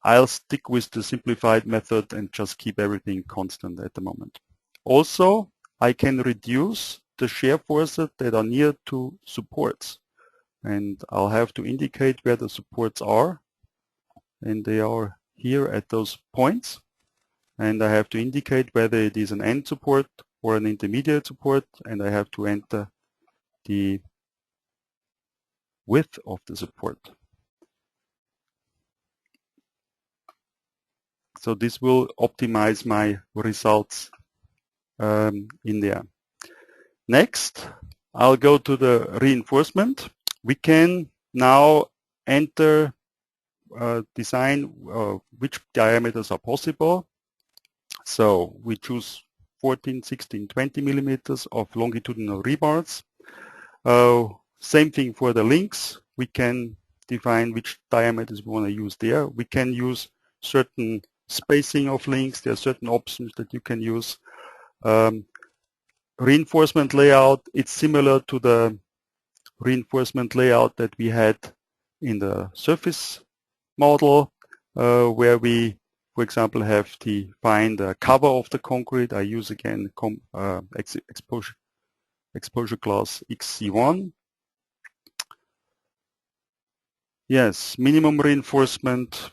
I'll stick with the simplified method and just keep everything constant at the moment. Also, I can reduce the shear forces that are near to supports, and I'll have to indicate where the supports are, and they are here at those points, and I have to indicate whether it is an end support or an intermediate support, and I have to enter the width of the support. So this will optimize my results in there. Next, I'll go to the reinforcement. We can now enter design which diameters are possible. So we choose 14, 16, 20 millimeters of longitudinal rebars. Same thing for the links. We can define which diameters we want to use there. We can use certain spacing of links. There are certain options that you can use. Reinforcement layout, it's similar to the reinforcement layout that we had in the surface model, where we, for example, have defined the cover of the concrete. I use again exposure class XC1. Yes, minimum reinforcement,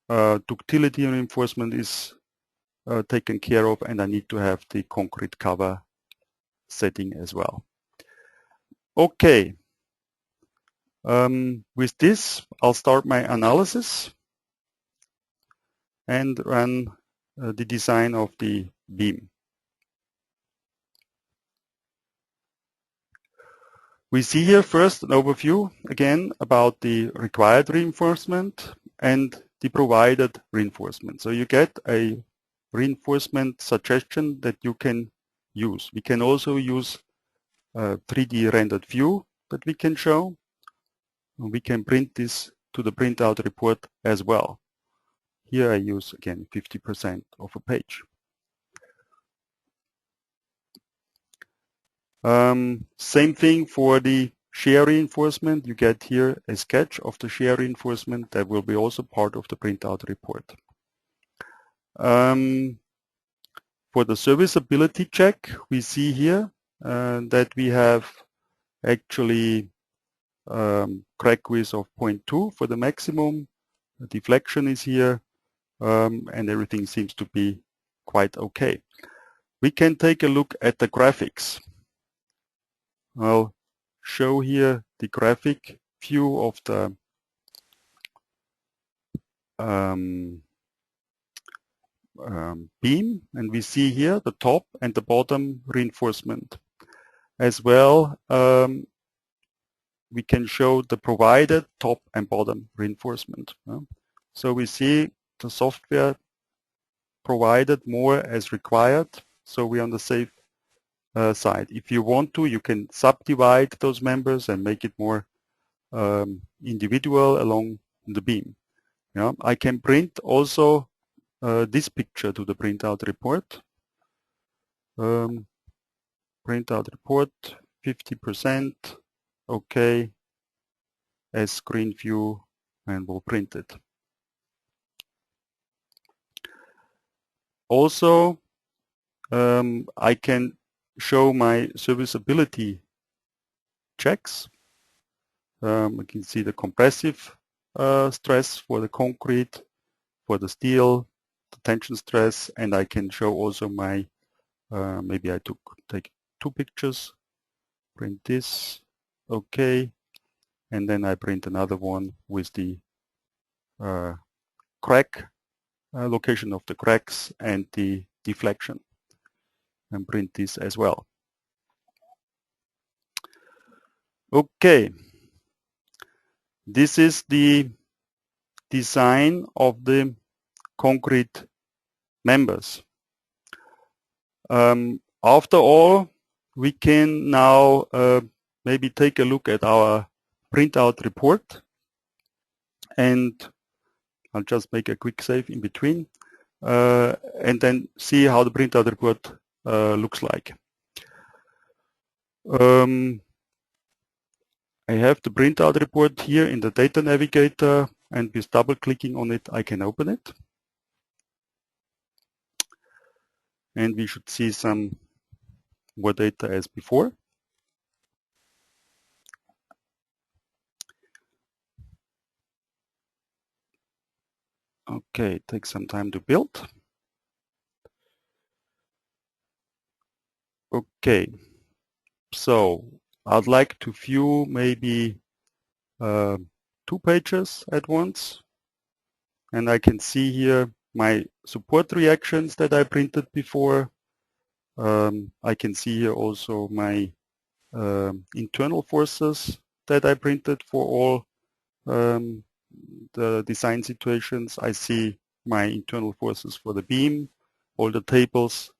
ductility reinforcement is taken care of, and I need to have the concrete cover setting as well. Okay, with this I'll start my analysis and run the design of the beam. We see here first an overview again about the required reinforcement and the provided reinforcement. So you get a reinforcement suggestion that you can use. We can also use a 3D rendered view that we can show. We can print this to the printout report as well. Here I use again 50% of a page. Same thing for the shear reinforcement. You get here a sketch of the shear reinforcement that will be also part of the printout report. For the serviceability check, we see here that we have actually crack width of 0.2 for the maximum. The deflection is here, and everything seems to be quite okay. We can take a look at the graphics. I'll show here the graphic view of the beam, and we see here the top and the bottom reinforcement. As well, we can show the provided top and bottom reinforcement. So we see the software provided more as required, so we're on the safe side. If you want to, you can subdivide those members and make it more individual along the beam. Yeah, I can print also this picture to the printout report. Printout report, 50%, okay, as screen view, and we'll print it. Also, I can show my serviceability checks. You can see the compressive stress for the concrete, for the steel, the tension stress, and I can show also my, maybe I take 2 pictures, print this, okay, and then I print another one with the crack, location of the cracks and the deflection, and print this as well. Okay, this is the design of the concrete members. After all, we can now maybe take a look at our printout report, and I'll just make a quick save in between, and then see how the printout report looks like. I have the printout report here in the data navigator, and with double clicking on it I can open it. And we should see some more data as before. Okay, it takes some time to build. Okay, so I'd like to view maybe 2 pages at once, and I can see here my support reactions that I printed before. I can see here also my internal forces that I printed for all the design situations. I see my internal forces for the beam, all the tables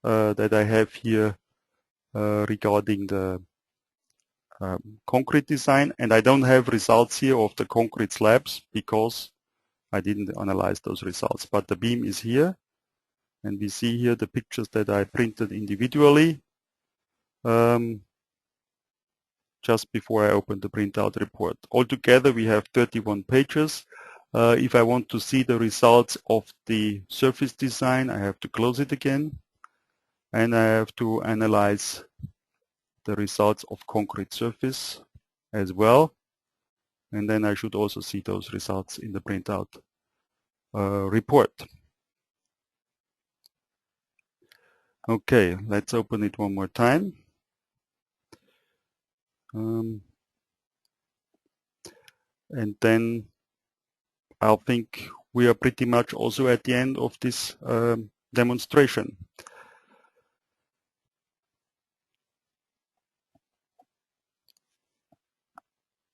that I have here regarding the concrete design, and I don't have results here of the concrete slabs because I didn't analyze those results, but the beam is here, and we see here the pictures that I printed individually just before I opened the printout report. Altogether we have 31 pages. If I want to see the results of the surface design, I have to close it again, and I have to analyze the results of concrete surface as well, and then I should also see those results in the printout report. Okay, let's open it one more time. And then I think we are pretty much also at the end of this demonstration.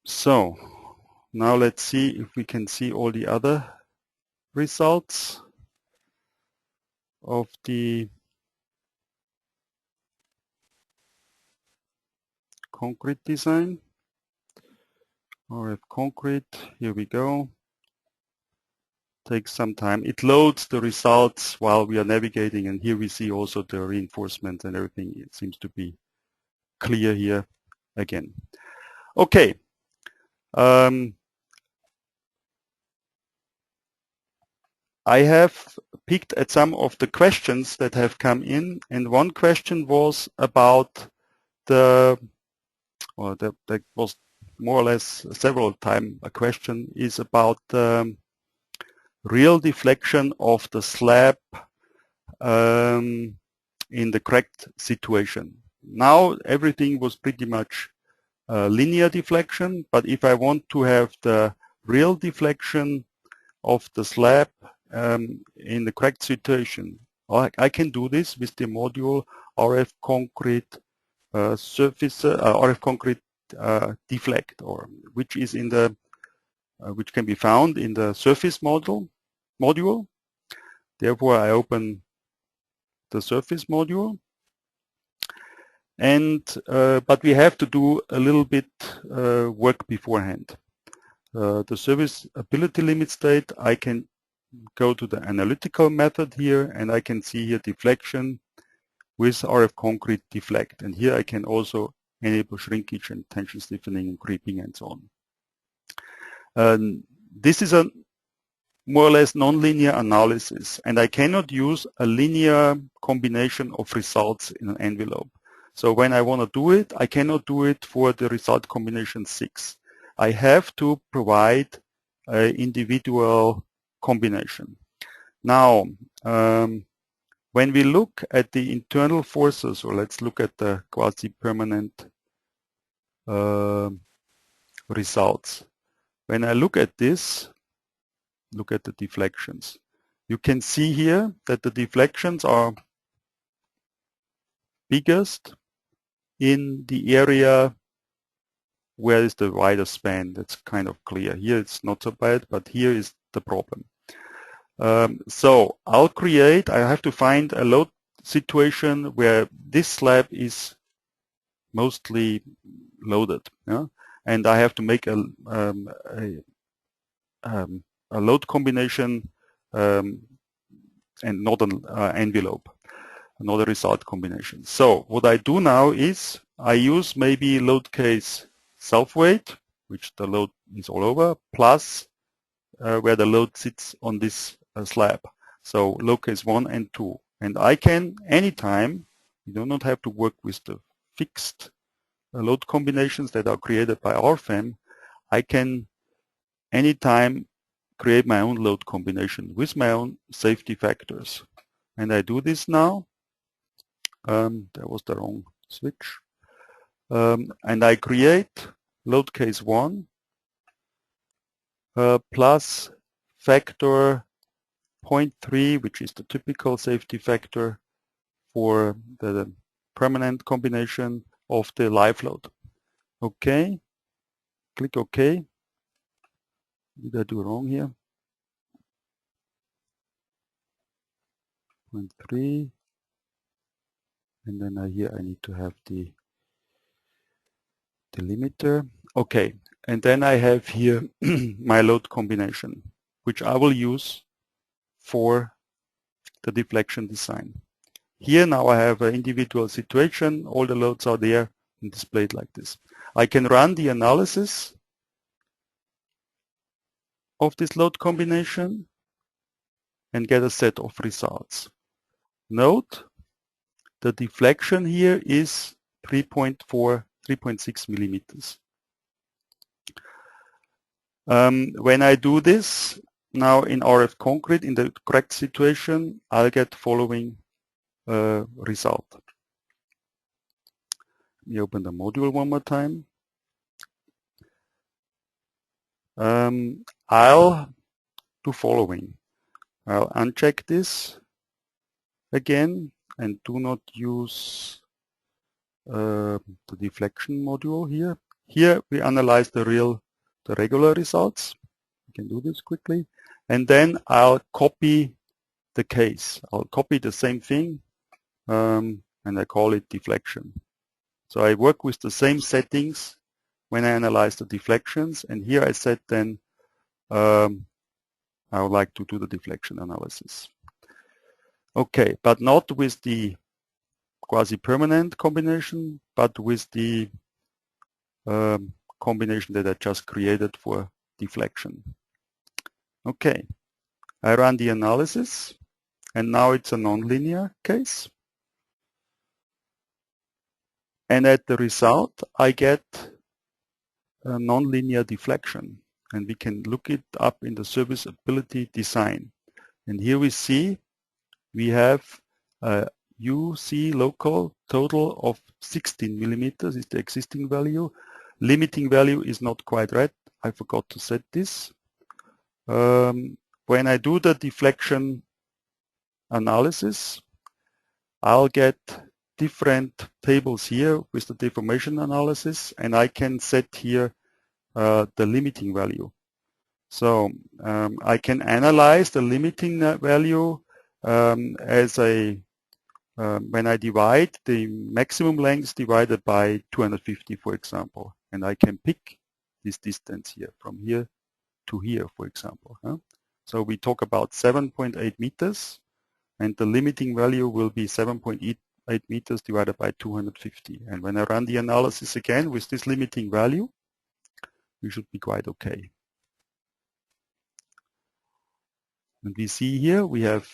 So now let's see if we can see all the other results of the concrete design. RF concrete, here we go. Takes some time. It loads the results while we are navigating, and here we see also the reinforcement and everything. It seems to be clear here again. Okay. I have picked at some of the questions that have come in, and one question was about the, or that was more or less several times a question, is about the real deflection of the slab in the cracked situation. Now everything was pretty much linear deflection, but if I want to have the real deflection of the slab in the cracked situation, I can do this with the module RF concrete surface, RF concrete deflect, or which is in the which can be found in the surface module. Therefore, I open the surface module, and but we have to do a little bit work beforehand. The serviceability limit state, I can go to the analytical method here, and I can see here deflection with RF concrete deflect, and here I can also enable shrinkage and tension stiffening and creeping and so on. This is a more or less nonlinear analysis, and I cannot use a linear combination of results in an envelope. So when I want to do it, I cannot do it for the result combination 6. I have to provide an individual combination. Now, when we look at the internal forces, or let's look at the quasi-permanent results. When I look at this, look at the deflections. You can see here that the deflections are biggest in the area where is the wider span. That's kind of clear. Here it's not so bad, but here is the problem. So I have to find a load situation where this slab is mostly loaded, yeah? And I have to make a load combination and not an envelope, not a result combination. So what I do now is I use maybe load case self-weight, which the load is all over, plus where the load sits on this slab. So load case 1 and 2. And I can, anytime, you do not have to work with the fixed load combinations that are created by RFEM, I can anytime create my own load combination with my own safety factors. And I do this now. That was the wrong switch. And I create load case 1 plus factor 0.3, which is the typical safety factor for the permanent combination of the live load. Okay, click OK. Did I do wrong here? 0.3, and then here I need to have the limiter. Okay, and then I have here my load combination, which I will use for the deflection design. Here now I have an individual situation, all the loads are there and displayed like this. I can run the analysis of this load combination and get a set of results. Note, the deflection here is 3.6 millimeters. When I do this now in RF concrete, in the correct situation, I'll get the following result. Let me open the module one more time. I'll do following. I'll uncheck this again and do not use the deflection module here. Here we analyze the regular results. We can do this quickly. And then I'll copy the case. I'll copy the same thing and I call it deflection. So I work with the same settings when I analyze the deflections, and here I said then I would like to do the deflection analysis. Okay, but not with the quasi-permanent combination, but with the combination that I just created for deflection. Okay, I run the analysis, and now it's a nonlinear case. And at the result, I get a nonlinear deflection. And we can look it up in the Serviceability Design. And here we see we have a UC local total of 16 millimeters is the existing value. Limiting value is not quite right. I forgot to set this. When I do the deflection analysis, I'll get different tables here with the deformation analysis, and I can set here the limiting value. So I can analyze the limiting value as when I divide the maximum length divided by 250, for example, and I can pick this distance here from here to here, for example. So we talk about 7.8 meters, and the limiting value will be 7.8 8 meters divided by 250. And when I run the analysis again with this limiting value, we should be quite okay. And we see here we have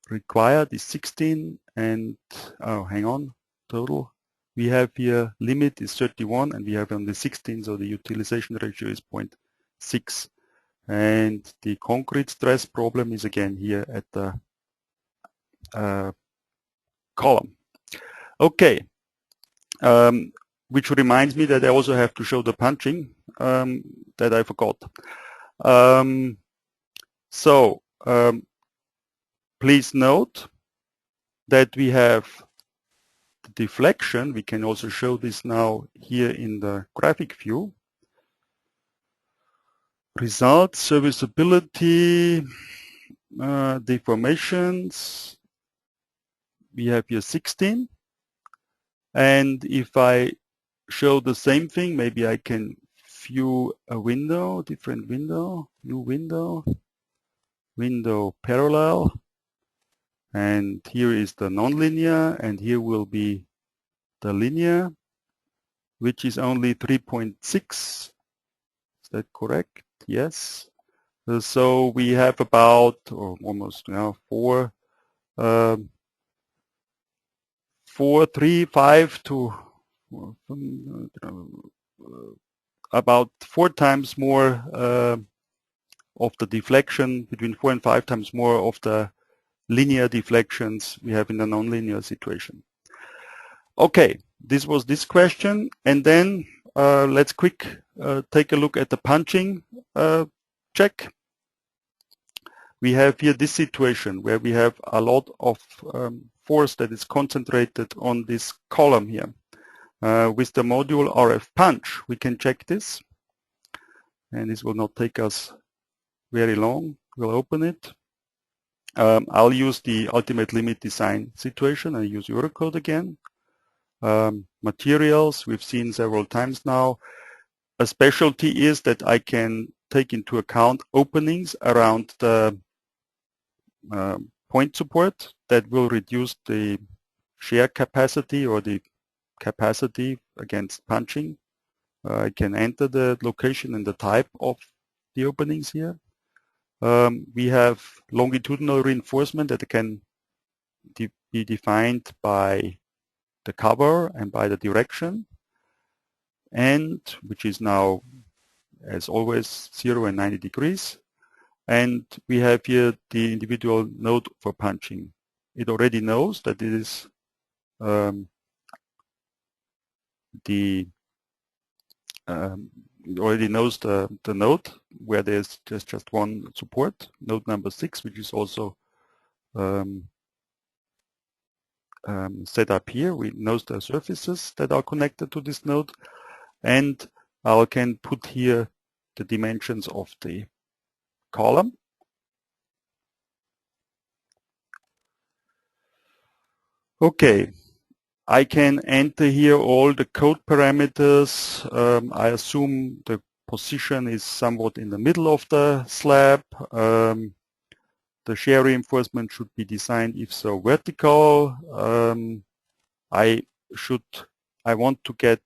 required is 16 and, oh, hang on, total. We have here limit is 31 and we have only 16, so the utilization ratio is 0.6. And the concrete stress problem is again here at the column. Okay, which reminds me that I also have to show the punching that I forgot. Please note that we have the deflection. We can also show this now here in the graphic view. Results, serviceability, deformations. We have here 16. And if I show the same thing, maybe I can view a window, different window, new window, window parallel. And here is the nonlinear, and here will be the linear, which is only 3.6. Is that correct? Yes. So we have about, or almost now, 4, 3, 5 to about 4 times more of the deflection, between 4 and 5 times more of the linear deflections we have in the nonlinear situation. Okay, this was this question, and then let's take a look at the punching check. We have here this situation where we have a lot of force that is concentrated on this column here. With the module RF punch, we can check this, and this will not take us very long. We'll open it. I'll use the ultimate limit design situation. I use Eurocode again. Materials, we've seen several times now. A specialty is that I can take into account openings around the point support that will reduce the shear capacity or the capacity against punching. I can enter the location and the type of the openings here. We have longitudinal reinforcement that can be defined by the cover and by the direction, and which is now, as always, 0 and 90 degrees. And we have here the individual node for punching. It already knows that it is it already knows the node where there's just one support, node number 6, which is also set up here. We know the surfaces that are connected to this node, and I can put here the dimensions of the column. Okay, I can enter here all the code parameters. I assume the position is somewhat in the middle of the slab. The shear reinforcement should be designed, if so, vertical. I want to get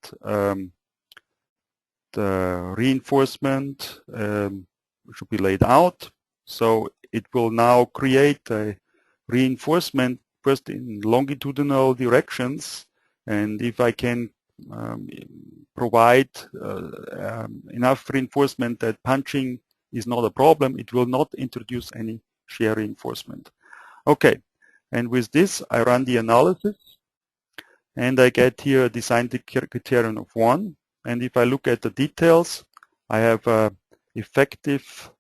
the reinforcement should be laid out. So it will now create a reinforcement first in longitudinal directions, and if I can provide enough reinforcement that punching is not a problem, it will not introduce any shear reinforcement. Okay, and with this I run the analysis, and I get here a design criterion of 1. And if I look at the details, I have effective,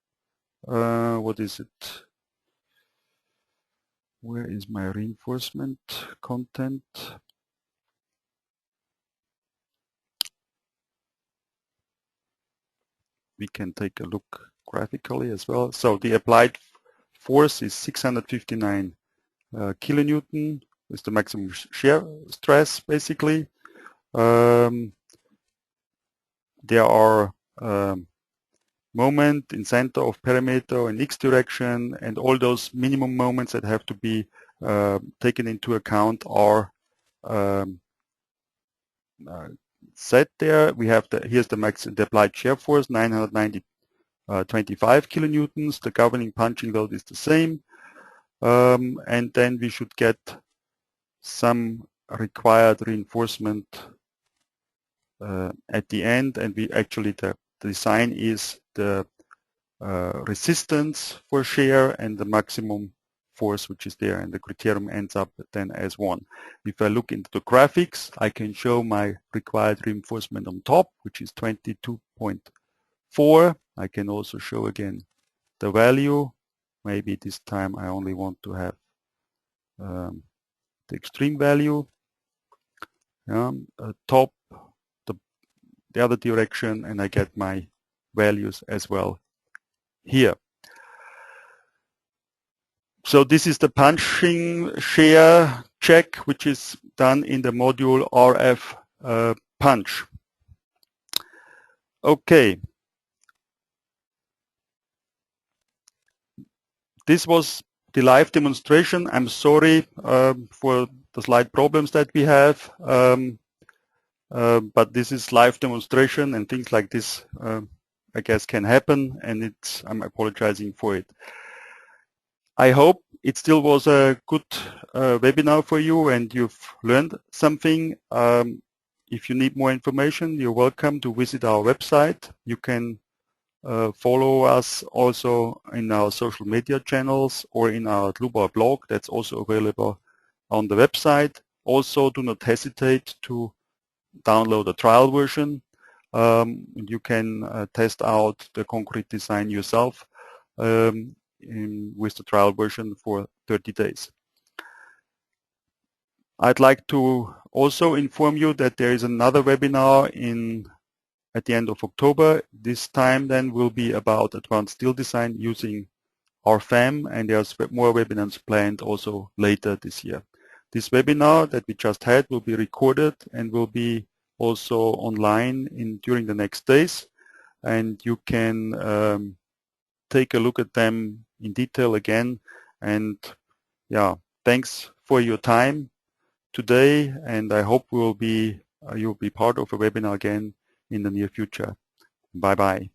what is it? Where is my reinforcement content? We can take a look graphically as well. So the applied force is 659 kilonewton with the maximum shear stress, basically. There are moment in center of perimeter in x direction and all those minimum moments that have to be taken into account are set there. We have here's the applied shear force, 925 kilonewtons. The governing punching load is the same. And then we should get some required reinforcement at the end, and we actually the design is the resistance for shear and the maximum force which is there, and the criterion ends up then as 1. If I look into the graphics, I can show my required reinforcement on top, which is 22.4. I can also show again the value. Maybe this time I only want to have the extreme value. Top, the other direction, and I get my values as well here. So this is the punching shear check, which is done in the module RF punch. Okay. This was the live demonstration. I'm sorry for the slight problems that we have, but this is live demonstration, and things like this, I guess, can happen, and I'm apologizing for it. I hope it still was a good webinar for you and you've learned something. If you need more information, you're welcome to visit our website. You can follow us also in our social media channels or in our Dlubal blog that's also available on the website. Also, do not hesitate to download a trial version. You can test out the concrete design yourself with the trial version for 30 days. I'd like to also inform you that there is another webinar at the end of October. This time then will be about advanced steel design using RFEM, and there's more webinars planned also later this year. This webinar that we just had will be recorded and will be also online during the next days, and you can take a look at them in detail again. And yeah, thanks for your time today, and I hope you'll be part of a webinar again in the near future. Bye bye.